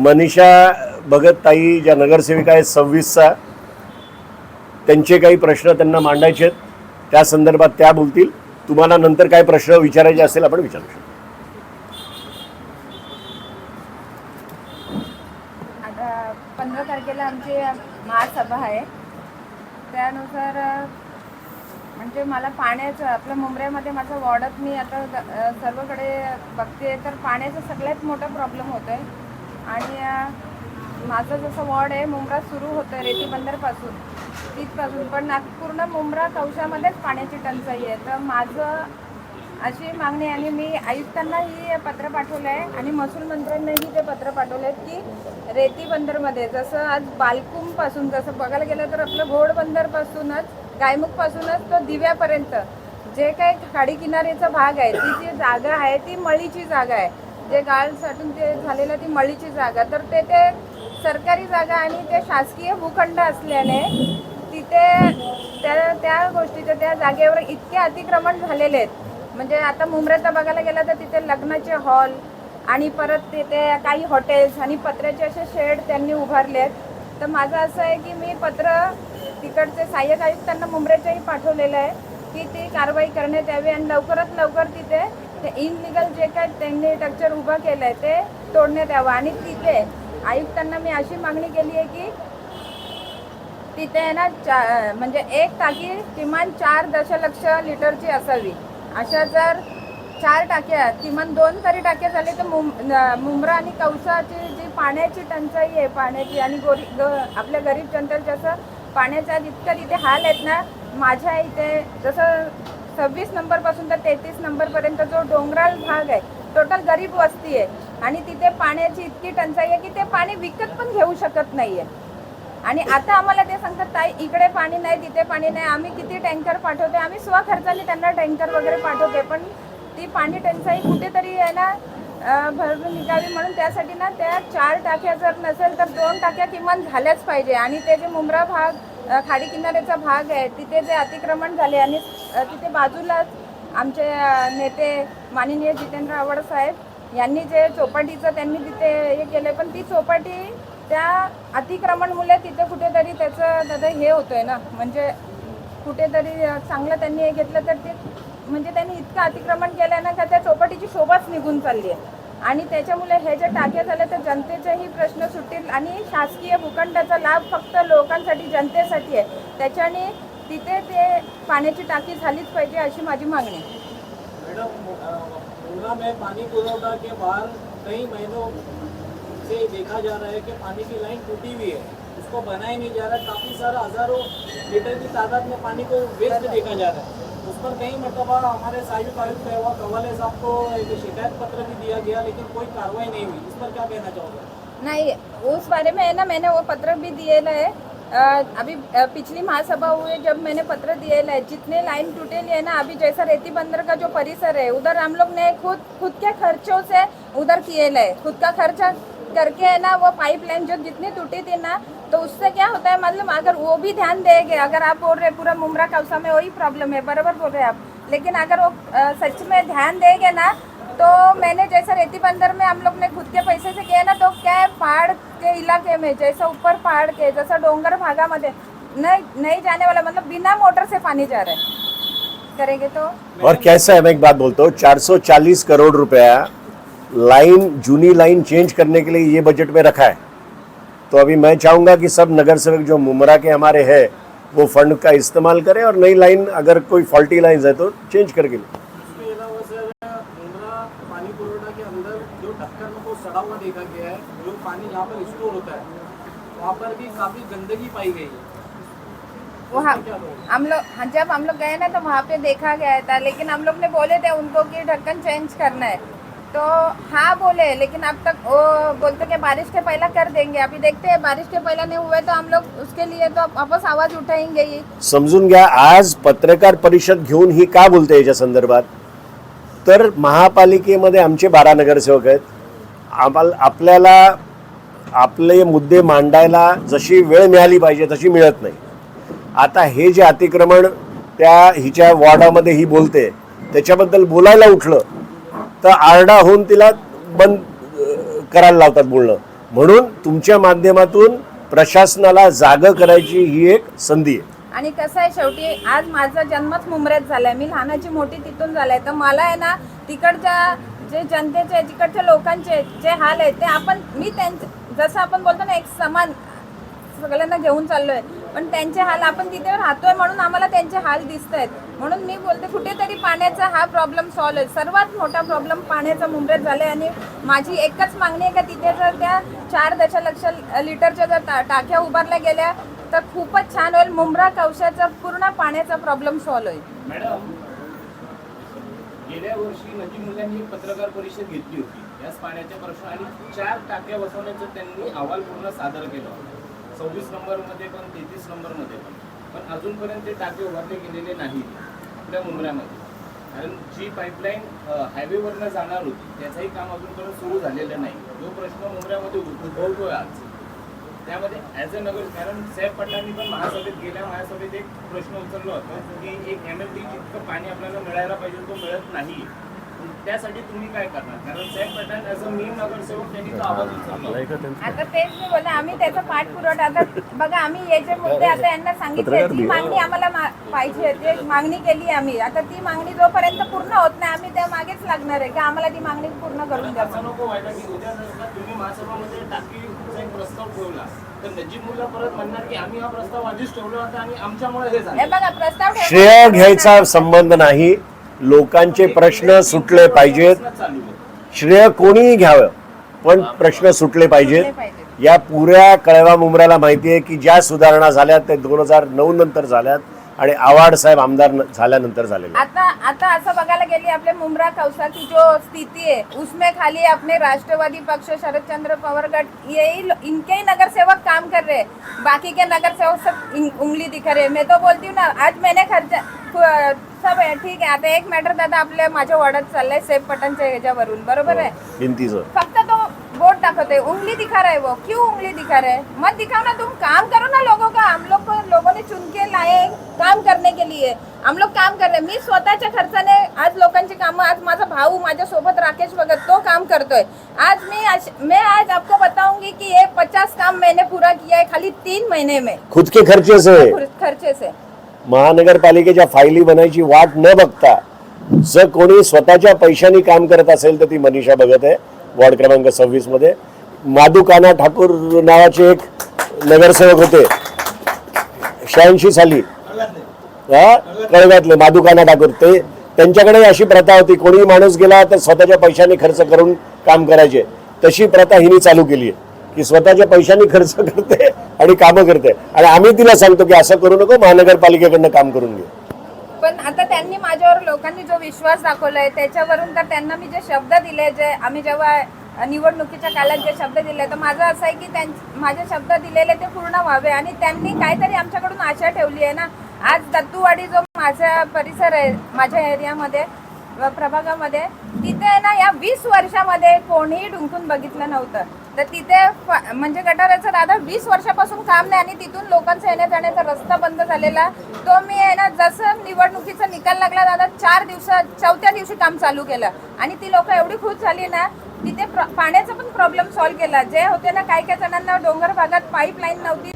मनीषा भगत ताई ज्या नगरसेविका आहेत 26चा, त्यांचे काही प्रश्न त्यांना मांडायचे आहेत, त्या संदर्भात त्या बोलतील. तुम्हाला नंतर काय प्रश्न विचारायचे असेल आपण विचारू शकतो. आता 15 तारखेला आमची महासभा आहे. त्यानुसार म्हणजे मला पाण्याचं आपल्या मुंबईमध्ये माझं वॉर्डात मी आता सर्वकडे बघते तर पाण्याचा सगळ्यात मोठा प्रॉब्लेम होतो आहे. आणि माझं जसं वॉर्ड आहे मुंब्रा सुरू होतं रेती बंदरपासून तिथपासून, पण पूर्ण मुंब्रा कौशामध्येच पाण्याची टंचाई आहे. तर माझं अशी मागणी आणि मी आयुक्तांनाही पत्र पाठवलं आहे आणि महसूल मंत्र्यांनाही ते पत्र पाठवले आहेत की रेती बंदरमध्ये जसं आज बालकुमपासून जसं बघायला गेलं तर आपलं घोडबंदरपासूनच गायमुखपासूनच तो दिव्यापर्यंत जे काही खाडी किनाऱ्याचा भाग आहे ती जी जागा आहे ती मळीची जागा आहे. जे गाळ साठून ते झालेलं ती मळीची जागा, तर ते सरकारी जागा आणि ते शासकीय भूखंड असल्याने तिथे त्या गोष्टीच्या त्या जागेवर इतके अतिक्रमण झालेले आहेत. म्हणजे आता मुंब्र्यात बघायला गेलं तर तिथे लग्नाचे हॉल आणि परत तिथे काही हॉटेल्स आणि पत्र्याचे असे शेड त्यांनी उभारले आहेत. तर माझं असं आहे की मी पत्र तिकडचे सहाय्यक आयुक्तांना मुंब्र्याच्याही पाठवलेलं आहे की ती कारवाई करण्यात यावी आणि लवकरात लवकर तिथे ते इनलिगल जे काय त्यांनी स्ट्रक्चर उभं केलं आहे ते तोडण्यात यावं. आणि तिथे आयुक्तांना मी अशी मागणी केली आहे की तिथे आहे ना म्हणजे एक टाकी किमान 4 दशलक्ष लिटरची असावी. अशा जर 4 टाक्या किमान 2 तरी टाक्या झाले तर मुंब्रा आणि कौसाची जी पाण्याची टंचाई आहे पाण्याची आणि आपल्या गरीब जनतेला जसं पाण्याचा जितकं तिथे हाल आहेत ना, माझ्या इथे जसं 26 नंबरपासून तर 33 नंबरपर्यंत जो डोंगराळ भाग आहे टोटल गरीब वस्ती आहे आणि तिथे पाण्याची इतकी टंचाई आहे की ते पाणी विकत पण घेऊ शकत नाही आहे. आणि आता आम्हाला ते सांगतात ताई इकडे पाणी नाही तिथे पाणी नाही. आम्ही किती टँकर पाठवते, आम्ही स्वखर्चाने त्यांना टँकर वगैरे पाठवते, पण ती पाणी टंचाई कुठेतरी आहे ना भरून निघावी म्हणून त्यासाठी ना त्या 4 टाक्या जर नसेल तर 2 टाक्या किमान झाल्याच पाहिजे. आणि ते जे मुंब्रा भाग खाडी किनाऱ्याचा भाग आहे तिथे जे अतिक्रमण झाले आणि तिथे बाजूलाच आमचे नेते माननीय जितेंद्र आव्हाड साहेब यांनी जे चौपाटीचं त्यांनी तिथे हे केलं, पण ती चौपाटी त्या अतिक्रमणमुळे तिथे कुठेतरी त्याचं दादा हे होतंय ना, म्हणजे कुठेतरी चांगलं त्यांनी हे घेतलं तर ते म्हणजे त्यांनी इतकं अतिक्रमण केलं ना का त्या चौपाटीची शोभाच निघून चालली आहे. आणि त्याच्यामुळे हे जे टाके झाले तर जनतेचेही प्रश्न सुटतील आणि शासकीय भूखंडाचा लाभ फक्त लोकांसाठी जनतेसाठी आहे. त्याच्याने तिथे ते पाण्याची टाकी झालीच पाहिजे अशी माझी मागणी आहे. मॅडम, में पानी पुरवठा के बाहर कई महीनों से देखा जा रहा है कि पानी की लाइन टूटी हुई है, उसको बनाया नहीं जा रहा है. काफ़ी सारा हज़ारों लीटर की तादाद में पानी को वेस्ट देखा जा रहा है. उस पर कई मरतबा हमारे सहायक आयुक्त कवाले साहब को एक शिकायत पत्र भी दिया गया लेकिन कोई कार्रवाई नहीं हुई. इस पर क्या कहना चाहोगे? नहीं, उस बारे में है ना मैंने वो पत्र भी दिए है. अभी पिछली महासभा हुई जब मैंने पत्र दिए है जितने लाइन टूटेली है ना अभी जैसा रेती बंदर का जो परिसर है उधर हम लोग ने खुद के खर्चों से उधर किए है, खुद का खर्चा करके है ना वो पाइपलाइन जो जितनी टूटी थी ना, तो उससे क्या होता है मतलब अगर वो भी ध्यान देंगे, अगर आप बोल रहे पूरा मुंब्रा कौसा में वही प्रॉब्लम है बराबर बोल रहे हैं आप, लेकिन अगर वो सच में ध्यान देंगे ना तो मैंने जैसा रेती बंदर में हम लोग ने खुद के पैसे से किया ना, तो क्या है पहाड़ के इलाके में जैसा ऊपर पहाड़ के जैसा डोंगर भागामध्ये नहीं जाने वाला मतलब बिना मोटर से पानी जा रहा है करेंगे तो. और कैसा है, मैं एक बात बोलता हूँ, 440 करोड़ रुपया लाइन जूनी लाइन चेंज करने के लिए ये बजट में रखा है. तो अभी मैं चाहूँगा कि सब नगर सेवक जो मुंब्रा के हमारे हैं वो फंड का इस्तेमाल करें और नई लाइन अगर कोई फॉल्टी लाइन है तो चेंज करके. इसके अलावा सर मुंब्रा पानी पुरवठा के अंदर जो ढक्कन को सड़ा हुआ देखा गया है, जो पानी यहाँ पर स्टोर होता है वहाँ पर भी काफ़ी गंदगी पाई गई है. वहाँ हम लोग जब हम लोग गए ना तो वहाँ पे देखा गया था, लेकिन हम लोग ने बोले थे उनको कि ढक्कन चेंज करना है तो हाँ बोले, लेकिन अब तक वो बोलते कि बारिश के पहला कर देंगे. अभी देखते हैं बारिश के पहला नहीं हुए तो हम लोग उसके लिए तो वापस आवाज उठाएंगे ही. समजून घ्या, आज पत्रकार परिषद घेऊन ही का बोलते याच्या संदर्भात, तर महापालिकेमध्ये आमचे 12 नगरसेवक आहेत. आपल्याला आपले मुद्दे मांडायला जशी वेळ मिळाली पाहिजे तशी मिळत नाही. आता हे जे अतिक्रमण त्या हिच्या वॉर्डामध्ये ही बोलते त्याच्याबद्दल बोलायला उठलं तर आरडा होऊन तिला बंद करायला लावतात बोलणं. म्हणून तुमच्या माध्यमातून प्रशासनाला जागं करायची ही एक संधी आहे. आणि कसं आहे, शेवटी आज माझा जन्मच मुंबईत झालाय, मी लहानाची मोठी तिथून झालाय, तर मला आहे ना तिकडच्या जे जनतेचे, तिकडच्या लोकांचे जे हाल आहेत ते मी त्यांचे, जसं आपण बोलतो ना, एक समान सगळ्यांना घेऊन चाललोय, पण त्यांचे हाल आपण तिथे राहतोय म्हणून आम्हाला त्यांचे हाल दिसत आहेत. म्हणून मी बोलते कुठेतरी पाण्याचा हा प्रॉब्लेम सॉल्व्ह आहे. सर्वात मोठा प्रॉब्लेम पाण्याचा मुंबईत झालाय. आणि माझी एकच मागणी आहे का तिथे जर त्या 4 दशलक्ष लिटरच्या जर टाक्या उभारल्या गेल्या तर खूपच छान होईल. मुंब्रा कवशाचा पूर्ण पाण्याचा प्रॉब्लेम सॉल्व्ह होईल. मॅडम, गेल्या वर्षी नजीब मुलांनी एक पत्रकार परिषद घेतली होती याच पाण्याच्या प्रश्न आणि 4 टाक्या बसवण्याचं त्यांनी अहवाल पूर्ण सादर केला होता. 26 नंबरमध्ये पण 33 नंबरमध्ये पण अजूनपर्यंत ते टाके उभारले गेलेले नाहीत आपल्या मुंब्र्यामध्ये. कारण जी पाईपलाईन हायवेवरनं जाणार होती त्याचंही काम अजूनपर्यंत सुरू झालेलं नाही. जो प्रश्न मुंब्र्यामध्ये उद्भवतोय आज, त्यामध्ये ॲज अ नगर, कारण साहेब पठाणांनी पण गेल्या महासभेत एक प्रश्न उचलला होता की एक MLD जितकं पाणी आपल्याला मिळायला पाहिजे तो मिळत नाही. त्यासाठी तुम्ही काय करणार? कारण साहेब पठाण ॲज अ मेन नगरसेवक त्यांनी तो आवाज उचलला. आता तेच मी बोलले, आम्ही त्याचा पाठपुरावा, आता बघा आम्ही हे जे मुद्दे आता यांना सांगितले, जी मागणी आम्हाला पाहिजे ते मागणी केली आम्ही. आता ती मागणी जोपर्यंत पूर्ण होत नाही आम्ही त्या मागेच लागणार आहे की आम्हाला ती मागणी पूर्ण करून द्या. असं नको व्हायला की उद्या जर का तुम्ही महासभामध्ये टाकीचा एक प्रस्ताव ठेवला तर नजीब मुल्ला परत म्हणणार की आम्ही हा प्रस्ताव आधीच ठेवला होता आणि आमच्यामुळे हे झालं. हे बघा, प्रस्ताव श्रेय घ्यायचा संबंध नाही. लोकांचे प्रश्न सुटले पाहिजेत. चालू आहे. श्रेय कोणीही घ्यावं, पण प्रश्न सुटले पाहिजेत. या पुऱ्या कळवा मुंब्र्याला माहिती आहे की ज्या सुधारणा झाल्या ते 2009 नंतर झाल्यात आणि आव्हाड साहेब आमदार झाल्यानंतर झालेल्या. आता असं बघायला गेली आपले मुंब्रा कौसा की जो स्थिति है उसमें खाली अपने राष्ट्रवादी पक्ष शरद चंद्र पवार गट यही इनके ही नगर सेवक काम कर रहे हैं, बाकी के नगर सेवक सब उंगली दिखा रहे. मैं तो बोलती हूँ ना, आज मैंने खर्चा सब आहे, ठीक आहे. आता एक मॅटर दादा आपल्या माझ्या वार्डात चाललंय सेफ पटनच्या ह्याच्यावरून, बरोबर आहे, भिंतीचं फक्त तो बोर्ड दाखवते, उंगली दिखा रहा है. वो क्यों उंगली दिखा रहे? मत दिखाओ ना, तुम काम करो ना लोगों का. हम लोग को लोगों ने चुन के लाए काम करने के लिए, हम लोग काम कर रहे. मी स्वतःच्या खर्चाने आज लोकांची कामं, आज माझा भाऊ माझ्या सोबत राकेश भगत तो काम करतोय. आज मैं आज आपको बताऊंगी कि ये 50 काम मैंने पूरा किया है खाली 3 महीने में, खुद के खर्चे से. महानगरपालिकेच्या फायली बनायची वाट न बघता जर कोणी स्वतःच्या पैशानी काम करत असेल तर ती मनीषा भगत आहे, वॉर्ड क्रमांक 26 मध्ये. माधुकाना ठाकूर नावाचे एक नगरसेवक होते 86 साली, कळव्यातले माधुकाना ठाकूर, ते त्यांच्याकडे अशी प्रथा होती, कोणी माणूस गेला तर स्वतःच्या पैशाने खर्च करून काम करायचे. तशी प्रथा हिने चालू केली आहे की स्वतःच्या पैशाने खर्च करते आणि कामं करते. आणि आम्ही तिला सांगतो की असं करू नको, महानगरपालिकेकडनं काम करून घे. पण आता त्यांनी माझ्यावर लोकांनी जो विश्वास दाखवलाय त्याच्यावरून तर त्यांना मी जे शब्द दिले, जे आम्ही जेव्हा निवडणुकीच्या काळात जे शब्द दिले, तर माझं असं आहे की माझे शब्द दिलेले ते पूर्ण व्हावे. आणि त्यांनी काहीतरी आमच्याकडून आशा ठेवली आहे ना. आज दत्तूवाडी जो माझा परिसर आहे, माझ्या एरियामध्ये प्रभागामध्ये, तिथे ना या 20 वर्षामध्ये कोणीही ढुंकून बघितलं नव्हतं. तर तिथे म्हणजे गटाराचं दादा 20 वर्षापासून काम नाही आणि तिथून लोकांचा येण्या जाण्याचा रस्ता बंद झालेला. तो मी आहे ना, जसं निवडणुकीचा निकाल लागला दादा 4थ्या दिवशी काम चालू केलं आणि ती लोक एवढी खुश झाली ना. तिथे पाण्याचा पण प्रॉब्लेम सॉल्व्ह केला. जे होते ना, काही जणांना डोंगर भागात पाईपलाईन नव्हती.